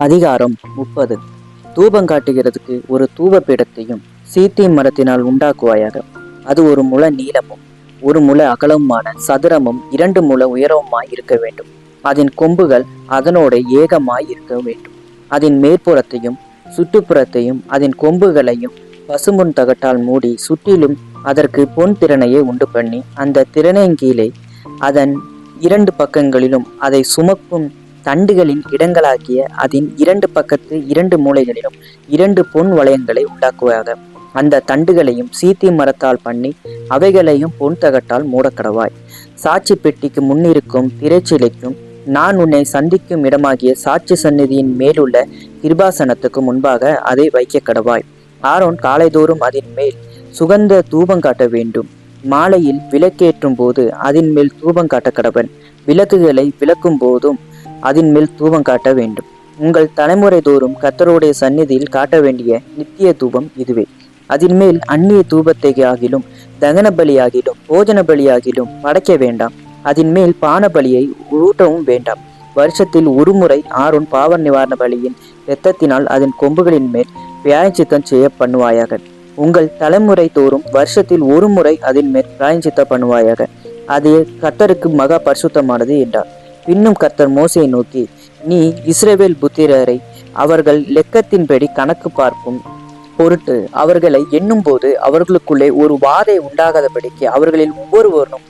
அதிகாரம் 30. தூபம் காட்டுகிறதுக்கு ஒரு தூப பீடத்தையும் சீத்திம் மரத்தினால் உண்டாக்குவாயாக. அது ஒரு முழ நீளமும் ஒரு முழ அகலமுமான சதுரமும் 2 முழ உயரவுமாய் இருக்க வேண்டும். அதன் கொம்புகள் அதனோட ஏகமாய் இருக்க வேண்டும். அதன் மேற்புறத்தையும் சுற்றுப்புறத்தையும் அதன் கொம்புகளையும் பசும்பொன் தகட்டால் மூடி சுற்றிலும் அதற்கு பொன் திறனையை உண்டு பண்ணி அந்த திறனையின் கீழே அதன் 2 பக்கங்களிலும் அதை சுமக்கும் தண்டுகளின் இடங்களாகிய அதன் 2 பக்கத்து 2 மூலைகளிலும் 2 பொன் வளையங்களை உண்டாக்குவாக. அந்த தண்டுகளையும் சீத்தி மரத்தால் பண்ணி அவைகளையும் பொன் தகட்டால் மூடக்கடவாய். சாட்சி பெட்டிக்கு முன்னிருக்கும் திரைச்சிலைக்கும் நான் உன்னை சந்திக்கும் இடமாகிய சாட்சி சந்நிதியின் மேலுள்ள கிருபாசனத்துக்கு முன்பாக அதை வைக்க கடவாய். ஆரோன் காலைதோறும் அதன் மேல் சுகந்த தூபம் காட்ட வேண்டும். மாலையில் விளக்கேற்றும் போது அதன் மேல் தூபம் காட்ட கடவன். விளக்குகளை விளக்கும் போதும் அதன் மேல் தூபம் காட்ட வேண்டும். உங்கள் தலைமுறை தோறும் கர்த்தருடைய சந்நிதியில் காட்ட வேண்டிய நித்திய தூபம் இதுவே. அதன் மேல் அந்நிய தூபத்தை ஆகிலும் தகன பலியாகிலும் போஜன பலியாகிலும் படைக்க வேண்டாம். அதன் மேல் பான பலியை ஊட்டவும் வேண்டாம். வருஷத்தில் ஒரு முறை ஆரோன் பாவ நிவாரண பலியின் இரத்தத்தினால் அதன் கொம்புகளின் மேல் பிராயச்சித்தம் செய்ய பண்ணுவாயாக. உங்கள் தலைமுறை தோறும் வருஷத்தில் ஒரு முறை அதன் மேல் பிராயச்சித்தம் பண்ணுவாயாக. அது கர்த்தருக்கு மகா பரிசுத்தமானது என்றார். பின்னும் கர்த்தர் மோசையை நோக்கி, நீ இஸ்ரவேல் புத்திரரை அவர்கள் லெக்கத்தின்படி கணக்கு பார்க்கும் பொருட்டு அவர்களை எண்ணும் போது அவர்களுக்குள்ளே ஒரு வாதை உண்டாகாதபடிக்கு அவர்களில் ஒவ்வொருவரும்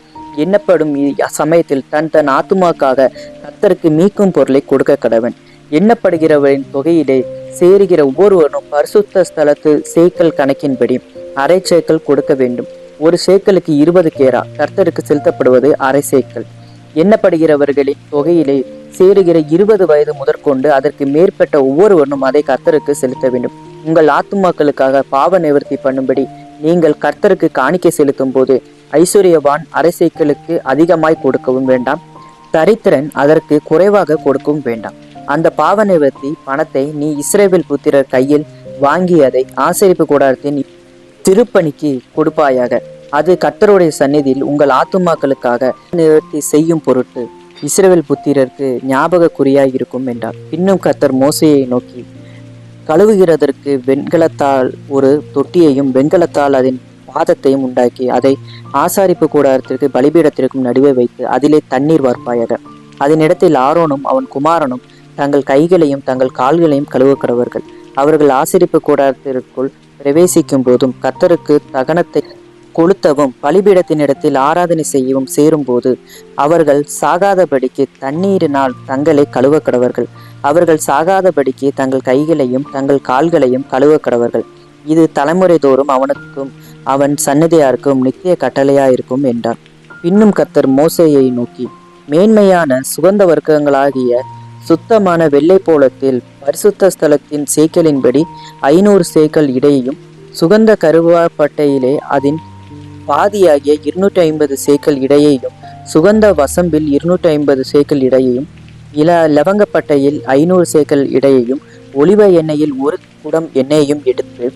எண்ணப்படும் சமயத்தில் தன் தன் ஆத்துமாக்காக கர்த்தருக்கு மீட்கும் பொருளை கொடுக்க கடவன். எண்ணப்படுகிறவரின் தொகையிலே சேருகிற ஒவ்வொருவரும் பரிசுத்த ஸ்தலத்து சேக்கல் கணக்கின்படி அரை சேக்கல் கொடுக்க வேண்டும். ஒரு சேக்கலுக்கு 20 கேரா. கர்த்தருக்கு செலுத்தப்படுவது அரை சேக்கல். எண்ணப்படுகிறவர்களின் தொகையிலே சேருகிற 20 வயது முதற்கொண்டு அதற்கு மேற்பட்ட ஒவ்வொருவரும் அதை கர்த்தருக்கு செலுத்த வேண்டும். உங்கள் ஆத்துமாக்களுக்காக பாவ நிவர்த்தி பண்ணும்படி நீங்கள் கர்த்தருக்கு காணிக்கை செலுத்தும் போது ஐஸ்வர்யவான் அரைசேக்களுக்கு அதிகமாய் கொடுக்கவும் வேண்டாம், தரித்திரன் அதற்கு குறைவாக கொடுக்கவும் வேண்டாம். அந்த பாவ நிவர்த்தி பணத்தை நீ இஸ்ரவேல் புத்திரர் கையில் வாங்கி அதை ஆசரிப்பு கூடாரத்தின் திருப்பணிக்கு கொடுப்பாயாக. அது கர்த்தருடைய சந்நிதியில் உங்கள் ஆத்துமாக்களுக்காக நிவர்த்தி செய்யும் பொருட்டு இஸ்ரவேல் புத்திரருக்கு ஞாபக குறியாய் இருக்கும் என்றார். பின்னும் கர்த்தர் மோசையை நோக்கி, கழுவுகிறதற்கு வெண்கலத்தால் ஒரு தொட்டியையும் வெண்கலத்தால் அதன் பாதத்தையும் உண்டாக்கி அதை ஆசாரிப்பு கூடாரத்திற்கு பலிபீடத்திற்கும் நடுவே வைத்து அதிலே தண்ணீர் வார்ப்பாயாக. அதனிடத்தில் ஆரோனும் அவன் குமாரனும் தங்கள் கைகளையும் தங்கள் கால்களையும் கழுவ கடவர்கள். அவர்கள் ஆசரிப்பு கூடாரத்திற்குள் பிரவேசிக்கும் போதும் கர்த்தருக்கு தகனத்தை கொளுத்தவும் பலிபீடத்தினிடத்தில் ஆராதனை செய்யவும் சேரும் போது அவர்கள் சாகாதபடிக்கு தண்ணீரினால் தங்களை கழுவ கடவர்கள். அவர்கள் சாகாதபடிக்கு தங்கள் கைகளையும் தங்கள் கால்களையும் கழுவ கடவர்கள். இது தலைமுறை தோறும் அவனுக்கும் அவன் சன்னதியாருக்கும் நித்திய கட்டளையாயிருக்கும் என்றார். பின்னும் கர்த்தர் மோசேயை நோக்கி, மேன்மையான சுகந்த வர்க்கங்களாகிய சுத்தமான வெள்ளை போலத்தில் பரிசுத்த ஸ்தலத்தின் சேக்கலின்படி 500 சேக்கல் இடையையும் சுகந்த கருவாப்பட்டையிலே அதன் பாதியாகிய 250 சேக்கல் இடையையும் சுகந்த வசம்பில் 250 சேக்கல் இடையையும் லவங்கப்பட்டையில் 500 சேக்கல் இடையையும் ஒலிவ எண்ணெயில் 1 குடம் எண்ணெயையும் எடுத்து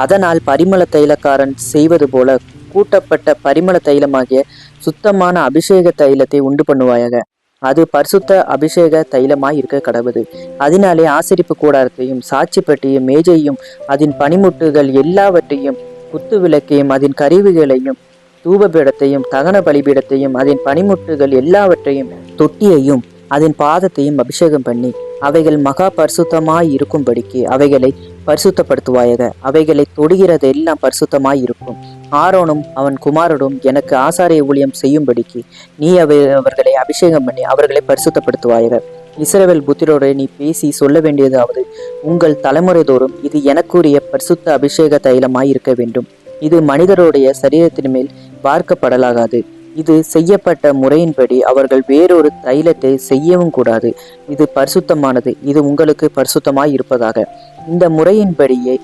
அதனால் பரிமள தைலக்காரன் செய்வது போல கூட்டப்பட்ட பரிமள தைலமாகிய சுத்தமான அபிஷேக தைலத்தை உண்டு பண்ணுவாயாக. அது பரிசுத்த அபிஷேக தைலமாய் இருக்க கடவுது. அதனாலே ஆசரிப்பு கூடாரத்தையும் சாட்சி பெட்டியும் மேஜையும் அதன் பனிமுட்டுகள் எல்லாவற்றையும் குத்து விளக்கையும் அதன் கருவிகளையும் தூபபீடத்தையும் தகன பலிபீடத்தையும் அதன் பனிமுட்டுகள் எல்லாவற்றையும் தொட்டியையும் அதன் பாதத்தையும் அபிஷேகம் பண்ணி அவைகள் மகா பரிசுத்தமாய் இருக்கும்படிக்கு அவைகளை பரிசுத்தப்படுத்துவாயாக. அவைகளை தொடுகிறது எல்லாம் பரிசுத்தமாய் இருக்கும். ஆரோனும் அவன் குமாரனும் எனக்கு ஆசாரிய ஊழியம் செய்யும்படிக்கு நீ அவர்களை அபிஷேகம் பண்ணி அவர்களை பரிசுத்தப்படுத்துவாயாக. இஸ்ரவேல் புத்திரோடு நீ பேசி சொல்ல வேண்டியதாவது, உங்கள் தலைமுறை தோறும் இது எனக்குரிய பரிசுத்த அபிஷேக தைலமாய் இருக்க வேண்டும். இது மனிதருடைய சரீரத்தின் மேல் வார்க்கப்படலாகாது. இது செய்யப்பட்ட முறையின்படி அவர்கள் வேறொரு தைலத்தை செய்யவும் கூடாது. இது பரிசுத்தமானது. இது உங்களுக்கு பரிசுத்தமாய் இருப்பதாக. இந்த முறையின்படியே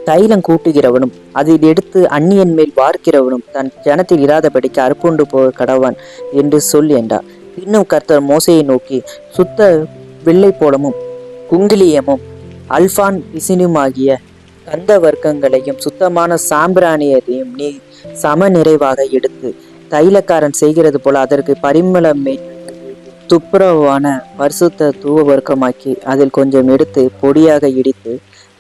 தைலம் கூட்டுகிறவனும் அதில் எடுத்து அந்நியன் மேல் வார்க்கிறவனும் தன் ஜனத்தில் இராதபடிக்கு அறுப்புண்டு போக கடவான் என்று சொல் என்றார். இன்னும் கர்த்தர் மோசையை நோக்கி, சுத்த வெள்ளை போலமும் குங்கிலியமும் அல்பான் பிசினுமாகிய கந்த வர்க்கங்களையும் சுத்தமான சாம்பிராணியத்தையும் நீ சம நிறைவாக எடுத்து தைலக்காரன் செய்கிறது போல அதற்கு பரிமள துப்புரவான பரிசுத்த தூவ வர்க்கமாக்கி அதில் கொஞ்சம் எடுத்து பொடியாக இடித்து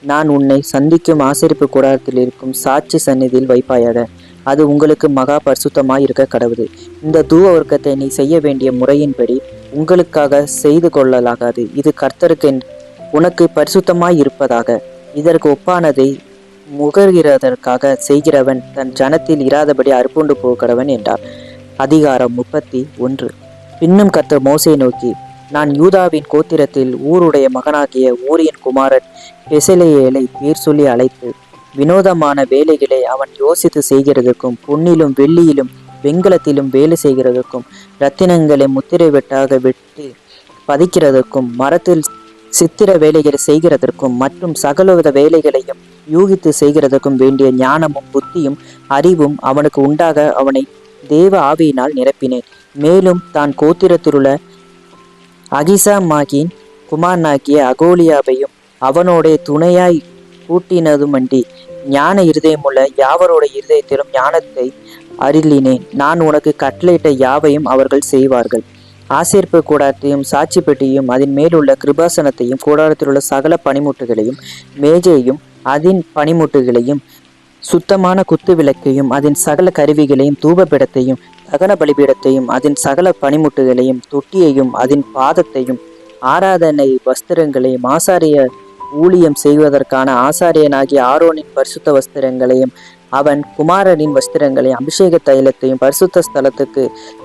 நான் உன்னை சந்திக்கும் ஆசரிப்பு கூடாரத்தில் இருக்கும் சாட்சி சந்நிதியில் வைப்பாயாக. அது உங்களுக்கு மகா பரிசுத்தமாய் இருக்க கடவுது. இந்த தூவ வர்க்கத்தை நீ செய்ய வேண்டிய முறையின்படி உங்களுக்காக செய்து கொள்ளலாகாது. இது கர்த்தருக்கு உனக்கு பரிசுத்தமாய் இருப்பதாக. இதற்கு ஒப்பானதை முகர்கிறதற்காக செய்கிறவன் தன் ஜனத்தில் இராதபடி அறுப்புண்டு போகிறவன் என்றார். அதிகாரம் 31. பின்னும் கர்த்தர் மோசேயை நோக்கி, நான் யூதாவின் கோத்திரத்தில் ஊருடைய மகனாகிய ஊரியின் குமாரன் பெசலேயேலை பேர் சொல்லி அழைத்து வினோதமான வேலைகளை அவன் யோசித்து செய்கிறதுக்கும் பொன்னிலும் வெள்ளியிலும் வெண்கலத்திலும் வேலை செய்கிறதுக்கும் இரத்தினங்களை முத்திரை வெட்டாக வெட்டி பதிக்கிறதற்கும் மரத்தில் சித்திர வேலைகளை செய்கிறதற்கும் மற்றும் சகலவித வேலைகளையும் யூகித்து செய்கிறதற்கும் வேண்டிய ஞானமும் புத்தியும் அறிவும் அவனுக்கு உண்டாக அவனை தேவ ஆவியினால் நிரப்பினேன். மேலும் தான் கோத்திரத்திலுள்ள அகிசாமாகின் குமாரனாகிய அகோலியாவையும் அவனோட துணையாய் கூட்டினதுமண்டி ஞான இருதயமுள்ள யாவரோட இருதயத்திலும் ஞானத்தை அருளினேன். நான் உனக்கு கட்டளையிட்ட யாவையும் அவர்கள் செய்வார்கள். ஆசீர்ப்பு கூடாரத்தையும் சாட்சி பெட்டியும் அதன் மேலுள்ள கிருபாசனத்தையும் கூடாரத்தில் உள்ள சகல பனிமுட்டுகளையும் மேஜையும் அதன் பனிமுட்டுகளையும் சுத்தமான குத்து விளக்கையும் அதன் சகல கருவிகளையும் தூபபீடத்தையும் தகன பலிபீடத்தையும் அதன் சகல பனிமுட்டுகளையும் தொட்டியையும் அதன் பாதத்தையும் ஆராதனை வஸ்திரங்களையும் ஆசாரிய ஊழியம் செய்வதற்கான ஆசாரியனாகிய ஆரோனின் பரிசுத்த வஸ்திரங்களையும் அவன் குமாரனின் வஸ்திரங்களையும் அபிஷேக தைலத்தையும் பரிசுத்த ஸ்தலத்துக்கு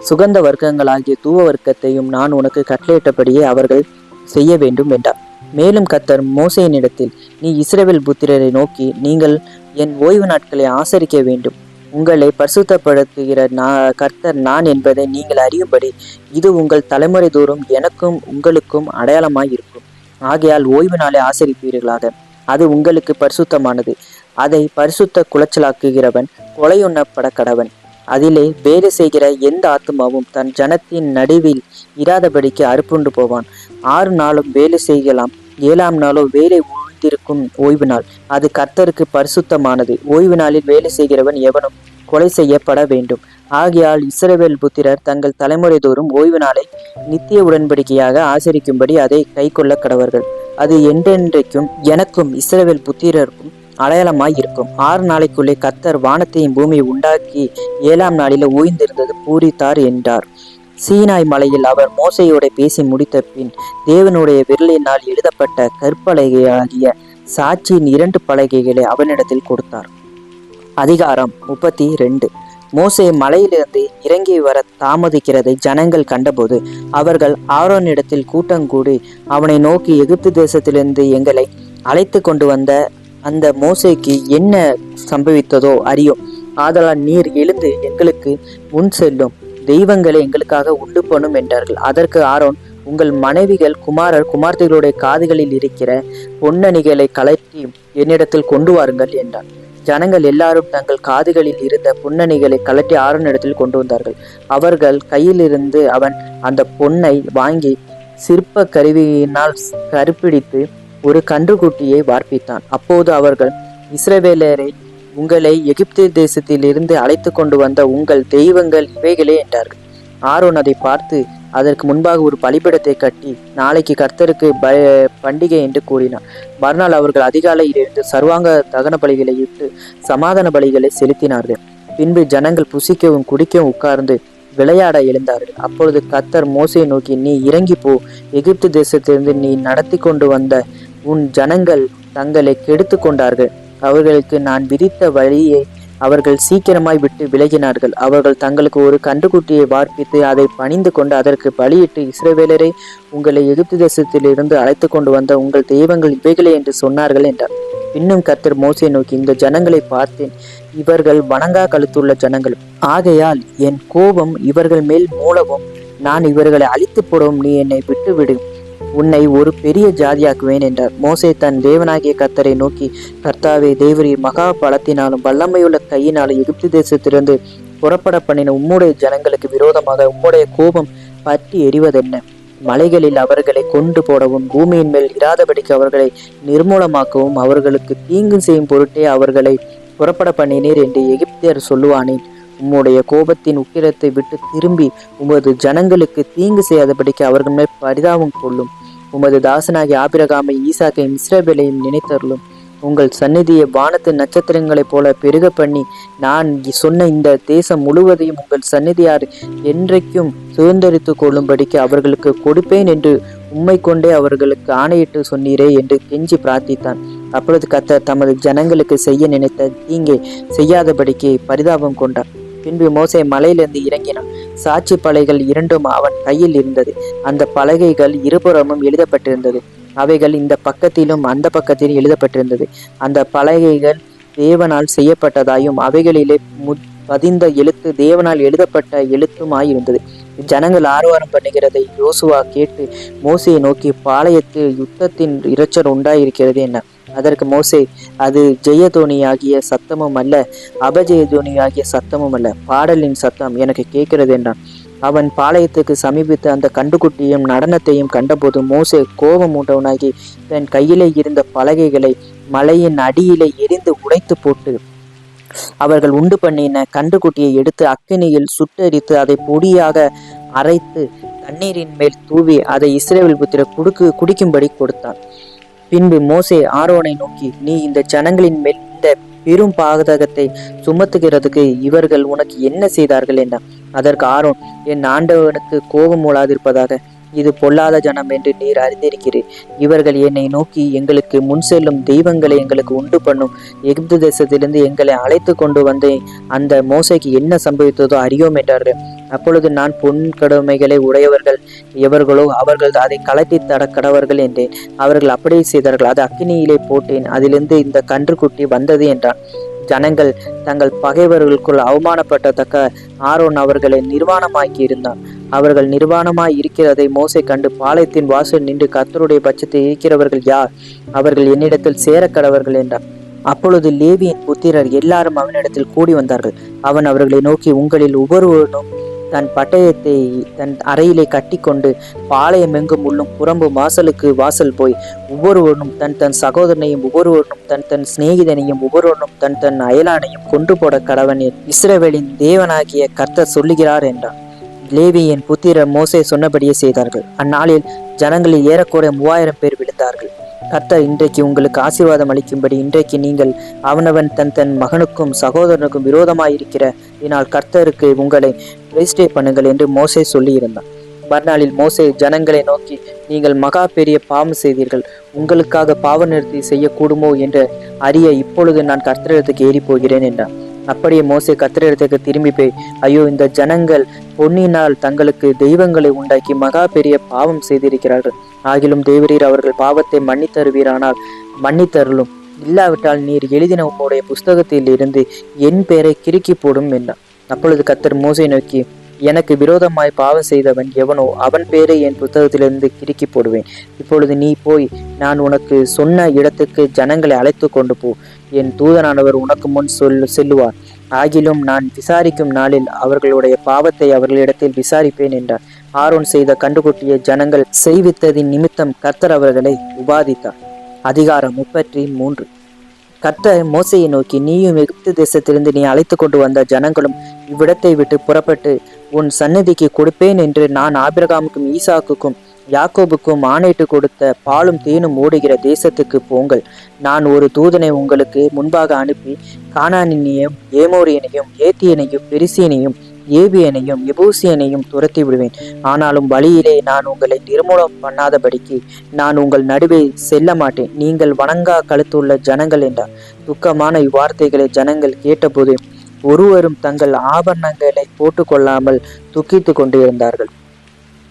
சுகந்த வர்க்கங்களாகிய தூவ வர்க்கத்தையும் நான் உனக்கு கட்டளையிட்டபடியே அவர்கள் செய்ய வேண்டும் என்றார். மேலும் கர்த்தர் மோசேயினிடத்தில், நீ இஸ்ரவேல் புத்திரரை நோக்கி, நீங்கள் என் ஓய்வு நாட்களை ஆசரிக்க வேண்டும். உங்களை பரிசுத்தப்படுத்துகிற கர்த்தர் நான் என்பதை நீங்கள் அறியும்படி இது உங்கள் தலைமுறை தோறும் எனக்கும் உங்களுக்கும் அடையாளமாய் இருக்கும். ஆகையால் ஓய்வு நாளை ஆசரிப்பீர்களாக. அது உங்களுக்கு பரிசுத்தமானது. அதை பரிசுத்த குலைச்சலாக்குகிறவன் கொலையுண்ணப்பட கடவன். அதிலே வேலை செய்கிற எந்த ஆத்மாவும் தன் ஜனத்தின் நடுவில் இராதபடிக்கு அறுப்புண்டு போவான். 6 நாளும் வேலை செய்யலாம், 7ஆம் நாளோ வேலை ஓய்ந்திருக்கும் ஓய்வு நாள். அது கர்த்தருக்கு பரிசுத்தமானது. ஓய்வு நாளில் வேலை செய்கிறவன் எவனும் கொலை செய்யப்பட வேண்டும். ஆகையால் இஸ்ரவேல் புத்திரர் தங்கள் தலைமுறை தோறும் ஓய்வு நாளை நித்திய உடன்படிக்கையாக ஆசரிக்கும்படி அதை கை கொள்ள கடவர்கள். அது என்றென்றைக்கும் எனக்கும் இஸ்ரவேல் புத்திரருக்கும் அடையாளமாய் இருக்கும். 6 நாளைக்குள்ளே கர்த்தர் வானத்தையும் பூமியை உண்டாக்கி 7ஆம் நாளில் ஓய்ந்திருந்தது பூரித்தார் என்றார். சீனாய் மலையில் அவர் மோசையோட பேசி முடித்த பின் தேவனுடைய விரலினால் எழுதப்பட்ட கற்பலகையாகிய சாட்சியின் 2 பலகைகளை அவனிடத்தில் கொடுத்தார். அதிகாரம் 32. மோசே மலையிலிருந்து இறங்கி வர தாமதிக்கிறதை ஜனங்கள் கண்டபோது அவர்கள் ஆரோனிடத்தில் கூட்டங்கூடி அவனை நோக்கி, எகிப்து தேசத்திலிருந்து எங்களை அழைத்து கொண்டு வந்த அந்த மோசேக்கு என்ன சம்பவித்ததோ அறியும். ஆதலால் நீர் எழுந்து எங்களுக்கு முன் செல்லும், தெய்வங்களை எங்களுக்காக உண்டு பண்ணும் என்றார்கள். அதற்கு ஆரோன், உங்கள் மனைவிகள் குமாரர் குமார்த்திகளுடைய காதுகளில் இருக்கிற பொன்னணிகளை கலட்டி என்னிடத்தில் கொண்டு வாருங்கள் என்றார். ஜனங்கள் எல்லாரும் தங்கள் காதுகளில் இருந்த பொன்னணிகளை கலட்டி ஆரோனிடத்தில் கொண்டு வந்தார்கள். அவர்கள் கையிலிருந்து அவன் அந்த பொன்னை வாங்கி சிற்ப கருவியினால் கருப்பிடித்து ஒரு கன்றுக்குட்டியை வார்ப்பித்தான். அப்போது அவர்கள், இஸ்ரவேலரை, உங்களை எகிப்து தேசத்தில் இருந்து அழைத்து கொண்டு வந்த உங்கள் தெய்வங்கள் இவைகளே என்றார்கள். ஆரோன் அதை பார்த்து அதற்கு முன்பாக ஒரு பலிபீடத்தை கட்டி நாளைக்கு கர்த்தருக்கு பண்டிகை என்று கூறினார். மறுநாள் அவர்கள் அதிகாலையில் இருந்து சர்வாங்க தகன பலிகளை இட்டு சமாதான பலிகளை செலுத்தினார்கள். பின்பு ஜனங்கள் புசிக்கவும் குடிக்கவும் உட்கார்ந்து விளையாட எழுந்தார்கள். அப்பொழுது கர்த்தர் மோசேயை நோக்கி, நீ இறங்கி போ, எகிப்து தேசத்திலிருந்து நீ நடத்தி கொண்டு வந்த உன் ஜனங்கள் தங்களை கெடுத்து கொண்டார்கள். அவர்களுக்கு நான் விதித்த வழியை அவர்கள் சீக்கிரமாய் விட்டு விலகினார்கள். அவர்கள் தங்களுக்கு ஒரு கன்றுக்குட்டியை வார்ப்பித்து அதை பணிந்து கொண்டு அதற்கு பலியிட்டு, இஸ்ரவேலரை, உங்களை எகிப்து தேசத்திலிருந்து அழைத்து கொண்டு வந்த உங்கள் தெய்வங்கள் இவைகளே என்று சொன்னார்கள் என்றார். இன்னும் கர்த்தர் மோசேயை நோக்கி, இந்த ஜனங்களை பார்த்தேன், இவர்கள் வணங்கா கழுத்துள்ள ஜனங்கள். ஆகையால் என் கோபம் இவர்கள் மேல் மூலவும் நான் இவர்களை அழித்து போடவும் நீ என்னை விட்டுவிடு, உன்னை ஒரு பெரிய ஜாதியாக்குவேன் என்றார். மோசே தன் தேவனாகிய கர்த்தரை நோக்கி, கர்த்தாவே, தேவரீர் மகா பலத்தினாலும் வல்லமையுள்ள கையினாலும் எகிப்து தேசத்திலிருந்து புறப்பட பண்ணின உம்முடைய ஜனங்களுக்கு விரோதமாக உம்முடைய கோபம் பற்றி எரிவதென்ன? மலைகளில் அவர்களை கொண்டு போடவும் பூமியின் மேல் இராதபடிக்கு அவர்களை நிர்மூலமாக்கவும் அவர்களுக்கு தீங்கு செய்யும் பொருட்டே அவர்களை புறப்பட பண்ணினீர் என்று எகிப்தியர் சொல்லுவானேன். உம்முடைய கோபத்தின் உக்கிரத்தை விட்டு திரும்பி உமது ஜனங்களுக்கு தீங்கு செய்யாதபடிக்கு அவர்கள் மேல் பரிதாபம் கொள்ளும். உமது தாசனாகிய ஆபிரகாமை ஈசாக்கையும் இஸ்ரவேலையும் நினைத்தருளும். உங்கள் சந்நிதியை வானத்து நட்சத்திரங்களைப் போல பெருக பண்ணி நான் சொன்ன இந்த தேசம் முழுவதையும் உங்கள் சந்நிதியார் என்றைக்கும் சுதந்திரித்து கொள்ளும்படிக்கு அவர்களுக்கு கொடுப்பேன் என்று உம்மை கொண்டே அவர்களுக்கு ஆணையிட்டு சொன்னீரே என்று கெஞ்சி பிரார்த்தித்தான். அப்பொழுது கர்த்தர் தமது ஜனங்களுக்கு செய்ய நினைத்த தீங்கை செய்யாதபடிக்கு பரிதாபம் கொண்டார். பின்பு மோசே மலையிலிருந்து இறங்கினான். சாட்சி பலகைகள் இரண்டும் அவன் கையில் இருந்தது. அந்த பலகைகள் இருபுறமும் எழுதப்பட்டிருந்தது. அவைகள் இந்த பக்கத்திலும் அந்த பக்கத்திலும் எழுதப்பட்டிருந்தது. அந்த பலகைகள் தேவனால் செய்யப்பட்டதாயும் அவைகளிலே பதிந்த எழுத்து தேவனால் எழுதப்பட்ட எழுத்துமாயிருந்தது. ஜனங்கள் ஆரவாரம் பண்ணுகிறதை யோசுவா கேட்டு மோசையை நோக்கி, பாளையத்தில் யுத்தத்தின் இரைச்சல் உண்டாயிருக்கிறது என்ன? அதற்கு மோசே, அது ஜெயதோனியாகிய சத்தமும் அல்ல, அபஜெயதோனியாகிய சத்தமும் அல்ல, பாடலின் சத்தம் எனக்கு கேட்கிறது என்றான். அவன் பாளையத்துக்கு சமீபித்து அந்த கண்டுகுட்டியும் நடனத்தையும் கண்டபோது மோசே கோபம் உண்டவனாகி தன் கையிலே இருந்த பலகைகளை மலையின் அடியிலே எரிந்து உடைத்து போட்டு அவர்கள் உண்டு பண்ணின கண்டுகுட்டியை எடுத்து அக்கினியில் சுட்டெரித்து அதை பொடியாக அரைத்து தண்ணீரின் மேல் தூவி அதை இஸ்ரவேல் புத்திரர் குடிக்கும்படி கொடுத்தான். பின்பு மோசே ஆரோனை நோக்கி, நீ இந்த ஜனங்களின் மேல் இந்த பெரும் பாதகத்தை சுமத்துகிறதுக்கு இவர்கள் உனக்கு என்ன செய்தார்கள் என்றான். அதற்கு ஆரோன், என் ஆண்டவனுக்கு கோபம் மூளாதிருப்பதாக, இது பொல்லாத ஜனம் என்று நீர் அறிந்திருக்கிறீர். இவர்கள் என்னை நோக்கி, எங்களுக்கு முன் செல்லும் தெய்வங்களை எங்களுக்கு உண்டு பண்ணும், எகிப்து தேசத்திலிருந்து எங்களை அழைத்து கொண்டு வந்து அந்த மோசைக்கு என்ன சம்பவித்ததோ அறியோம் என்றார்கள். அப்பொழுது நான் பொன் கடமைகளை உடையவர்கள் எவர்களோ அவர்கள் அதை கலட்டி தட கடவர்கள் என்றேன். அவர்கள் அப்படியே செய்தார்கள். அது அக்கினியிலே போட்டேன், அதிலிருந்து இந்த கன்றுக்குட்டி வந்தது என்றான். ஜனங்கள் தங்கள் பகைவர்களுக்குள் அவமானப்பட்டத்தக்க ஆரோன் அவர்களை நிர்வாணமாக்கி இருந்தான். அவர்கள் நிர்வாணமாய் இருக்கிறதை மோசே கண்டு பாளையத்தின் வாசல் நின்று, கர்த்தருடைய பட்சத்தை இருக்கிறவர்கள் யார்? அவர்கள் என்னிடத்தில் சேர கடவர்கள் என்றார். அப்பொழுது லேவியின் புத்திரர் எல்லாரும் அவனிடத்தில் கூடி வந்தார்கள். அவன் அவர்களை நோக்கி, உங்களில் ஒவ்வொருவனும் தன் பட்டயத்தை தன் அறையிலே கட்டி கொண்டு பாளையம் எங்கும் உள்ளும் புறம்பு வாசலுக்கு வாசல் போய் ஒவ்வொருவனும் தன் தன் சகோதரனையும் ஒவ்வொருவனும் தன் தன் சிநேகிதனையும் ஒவ்வொருவனும் தன் தன் அயலானையும் கொண்டு போட கடவன் இஸ்ரவேலின் தேவனாகிய கர்த்தர் சொல்லுகிறார் என்றார். லேவியின் புத்திரர் மோசே சொன்னபடியே செய்தார்கள். அந்நாளில் ஜனங்களில் ஏறக்குறைய 3000 பேர் விழுந்தார்கள். கர்த்தர் இன்றைக்கு உங்களுக்கு ஆசீர்வாதம் அளிக்கும்படி இன்றைக்கு நீங்கள் அவனவன் தன் தன் மகனுக்கும் சகோதரனுக்கும் விரோதமாயிருக்கிற இதனால் கர்த்தருக்கு உங்களை பிரதிஷ்டை பண்ணுங்கள் என்று மோசே சொல்லி இருந்தான். மறுநாளில் மோசே ஜனங்களை நோக்கி, நீங்கள் மகா பெரிய பாவம் செய்தீர்கள், உங்களுக்காக பாவ நிறுத்தி செய்யக்கூடுமோ என்று அறிய இப்பொழுது நான் கர்த்தரிடத்துக்கு ஏறி போகிறேன் என்றான். அப்படியே மோசே கர்த்தரிடத்துக்கு திரும்பி போய், ஐயோ, இந்த ஜனங்கள் பொன்னினால் தங்களுக்கு தெய்வங்களை உண்டாக்கி மகா பெரிய பாவம் செய்திருக்கிறார்கள். ஆகிலும் தேவரீர் அவர்கள் பாவத்தை மன்னித்தருவீரானால் மன்னித்தருளும், இல்லாவிட்டால் நீர் எழுதின உம்முடைய புஸ்தகத்தில் இருந்து என் பெயரை கிறுக்கி போடும் என்றான். அப்பொழுது கர்த்தர் மோசே நோக்கி, எனக்கு விரோதமாய் பாவம் செய்தவன் எவனோ அவன் பேரை என் புத்தகத்திலிருந்து கிறுக்கி போடுவேன். இப்பொழுது நீ போய் நான் உனக்கு சொன்ன இடத்துக்கு ஜனங்களை அழைத்து கொண்டு போ. என் தூதனானவர் உனக்கு முன் செல்லுவார். ஆகிலும் நான் விசாரிக்கும் நாளில் அவர்களுடைய பாவத்தை அவர்களிடத்தில் விசாரிப்பேன் என்றார். ஆரோன் செய்த கண்டுகுட்டிய ஜனங்கள் செய்வித்ததின் நிமித்தம் கர்த்தர் அவர்களை உபாதித்தார். அதிகாரம் 33. கர்த்தர் மோசையை நோக்கி, நீயும் எகிப்து தேசத்திலிருந்து நீ அழைத்து கொண்டு வந்த ஜனங்களும் இவ்விடத்தை விட்டு புறப்பட்டு உன் சந்நிதிக்கு கொடுப்பேன் என்று நான் ஆபிரகாமுக்கும் ஈசாக்குக்கும் யாக்கோபுக்கும் ஆணையிட்டு கொடுத்த பாலும் தேனும் ஓடுகிற தேசத்துக்கு போங்கள். நான் ஒரு தூதனை உங்களுக்கு முன்பாக அனுப்பி கானானியனையும் ஏமோரியனையும் ஏத்தியனையும் பெரிசியனையும் ஏபியனையும் எபூசியனையும் துரத்தி விடுவேன். ஆனாலும் வழியிலே நான் உங்களை நிர்மூலம் பண்ணாதபடிக்கு நான் உங்கள் நடுவே செல்ல மாட்டேன். நீங்கள் வணங்கா கழுத்துள்ள ஜனங்கள் என்றார். துக்கமான இவ்வார்த்தைகளை ஜனங்கள் கேட்டபோது ஒருவரும் தங்கள் ஆபரணங்களை போட்டுக்கொள்ளாமல் துக்கித்து கொண்டு இருந்தார்கள்.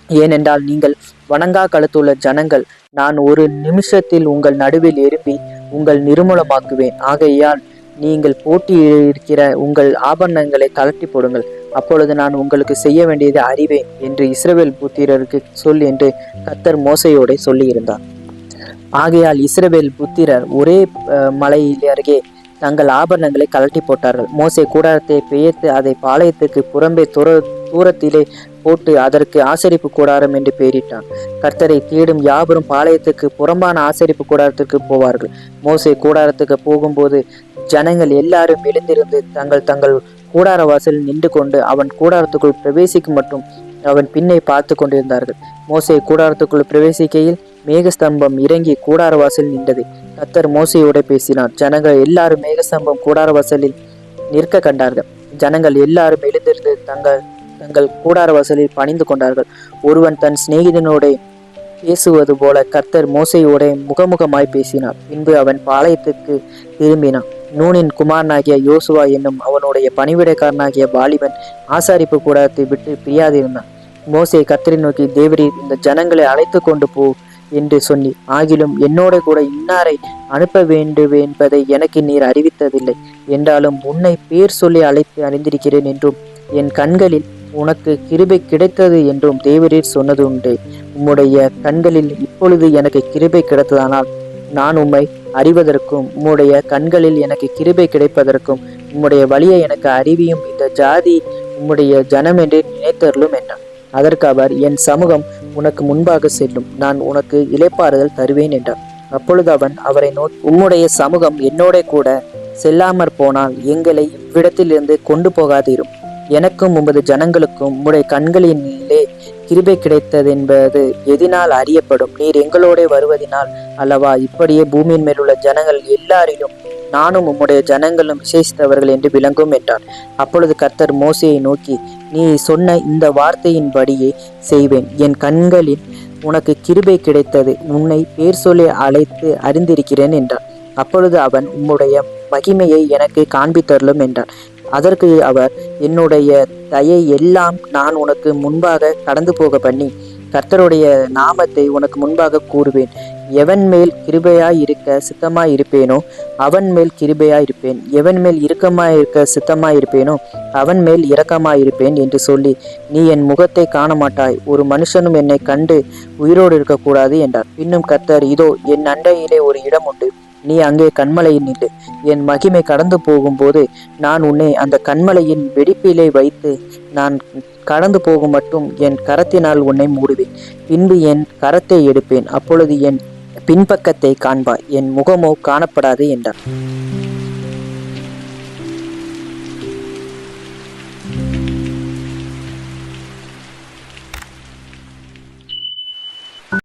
ஏனென்றால் நீங்கள் வணங்கா கழுத்துள்ள ஜனங்கள், நான் ஒரு நிமிஷத்தில் உங்கள் நடுவில் எழும்பி உங்கள் நிர்மூலமாக்குவேன். ஆகையால் நீங்கள் போட்டி இருக்கிற உங்கள் ஆபரணங்களை கலட்டி போடுங்கள். அப்பொழுது நான் உங்களுக்கு செய்ய வேண்டியதை அறிவேன் என்று இஸ்ரவேல் புத்திரருக்கு சொல் என்று கர்த்தர் மோசையோட சொல்லியிருந்தார். ஆகையால் இஸ்ரவேல் புத்திரர் ஒரே மலையில் அருகே தங்கள் ஆபரணங்களை கலட்டி போட்டார்கள். மோசே கூடாரத்தை பெயர்த்து அதை பாளையத்துக்கு புறம்பே தூரத்திலே போட்டு அதற்கு ஆசரிப்பு கூடாரம் என்று பெயரிட்டான். கர்த்தரை தேடும் யாவரும் பாளையத்துக்கு புறம்பான ஆசரிப்பு கூடாரத்திற்கு போவார்கள். மோசே கூடாரத்துக்கு போகும்போது ஜனங்கள் எல்லாரும் எழுந்திருந்து தங்கள் தங்கள் கூடார வாசலில் நின்று கொண்டு அவன் கூடாரத்துக்குள் பிரவேசிக்கும் மட்டும் அவன் பின்னே பார்த்து கொண்டிருந்தார்கள். மோசே கூடாரத்துக்குள் பிரவேசிக்கையில் மேகஸ்தம்பம் இறங்கி கூடார வாசலில் நின்றது. கர்த்தர் மோசையோட பேசினார். ஜனங்கள் எல்லாரும் மேகஸ்தம்பம் கூடார வாசலில் நிற்க கண்டார்கள். ஜனங்கள் எல்லாரும் எழுந்திருந்து தங்கள் தங்கள் கூடார வாசலில் பணிந்து கொண்டார்கள். ஒருவன் தன் சிநேகிதனோட பேசுவது போல கர்த்தர் மோசையோட முகமுகமாய் பேசினார். பின்பு அவன் பாளையத்துக்கு திரும்பினான். நூனின் குமாரனாகிய யோசுவா என்னும் அவனுடைய பணிவிடைக்காரனாகிய வாலிபன் ஆசாரிப்பு கூடாரத்தை விட்டு பிரியாதிருந்தான். மோசே கர்த்தரை நோக்கி, தேவரீர் இந்த ஜனங்களை அழைத்து கொண்டு போ என்று சொன்னி, ஆகிலும் என்னோட கூட இன்னாரை அனுப்ப வேண்டும் என்பதை எனக்கு நீர் அறிவித்ததில்லை. என்றாலும் உன்னை பேர் சொல்லி அழைத்து அறிந்திருக்கிறேன் என்றும் என் கண்களில் உனக்கு கிருபை கிடைத்தது என்றும் தேவரீர் சொன்னது உண்டு. உம்முடைய கண்களில் இப்பொழுது எனக்கு கிருபை கிடைத்ததானால் நான் உம்மை அறிவதற்கும் உம்முடைய கண்களில் எனக்கு கிருபை கிடைப்பதற்கும் உம்முடைய வழியை எனக்கு அறிவியும். இந்த ஜாதி உம்முடைய ஜனம் என்று நினைத்தருளும் என்றார். அதற்கு அவர், என் சமூகம் உனக்கு முன்பாக செல்லும், நான் உனக்கு இளைப்பாறுதல் தருவேன் என்றார். அப்பொழுது அவன் அவரை நோக்கி, உம்முடைய சமூகம் என்னோட கூட செல்லாமற் போனால் எங்களை இவ்விடத்திலிருந்து கொண்டு போகாதிரும். எனக்கும் உமது ஜனங்களுக்கும் உம்முடைய கண்களிலே கிருபை கிடைத்ததென்பது எதினால் அறியப்படும்? நீர் எங்களோட வருவதினால் அல்லவா? இப்படியே பூமியின் மேலுள்ள ஜனங்கள் எல்லாரிலும் நானும் உம்முடைய ஜனங்களும் விசேஷித்தவர்கள் என்று விளங்கும் என்றார். அப்பொழுது கர்த்தர் மோசேயை நோக்கி, நீ சொன்ன இந்த வார்த்தையின்படியே செய்வேன். என் கண்களில் உனக்கு கிருபை கிடைத்தது, உன்னை பேர் சொல்லி அழைத்து அறிந்திருக்கிறேன் என்றார். அப்பொழுது அவன், உம்முடைய மகிமையை எனக்கு காண்பித்தருளும் என்றார். அதற்கு அவர், என்னுடைய தயை எல்லாம் நான் உனக்கு முன்பாக கடந்து போக பண்ணி கர்த்தருடைய நாமத்தை உனக்கு முன்பாக கூறுவேன். எவன் மேல் கிருபையாய் இருக்க சித்தமாய் இருப்பேனோ அவன் மேல் கிருபையாய் இருப்பேன், எவன் மேல் இரக்கமாய் இருக்க சித்தமாய் இருப்பேனோ அவன் மேல் இரக்கமாய் இருப்பேன் என்று சொல்லி, நீ என் முகத்தை காண மாட்டாய், ஒரு மனுஷனும் என்னை கண்டு உயிரோடு இருக்கக்கூடாது என்றார். பின்னும் கர்த்தர், இதோ என் அண்டையிலே ஒரு இடம் உண்டு, நீ அங்கே கண்மலையில் நின்று என் மகிமை கடந்து போகும்போது நான் உன்னை அந்த கண்மலையின் வெடிப்பிலே வைத்து நான் கடந்து போகும் மட்டும் என் கரத்தினால் உன்னை மூடுவேன். பின்பு என் கரத்தை எடுப்பேன், அப்பொழுது என் பின்பக்கத்தை காண்பாய், என் முகமோ காணப்படாது என்றார்.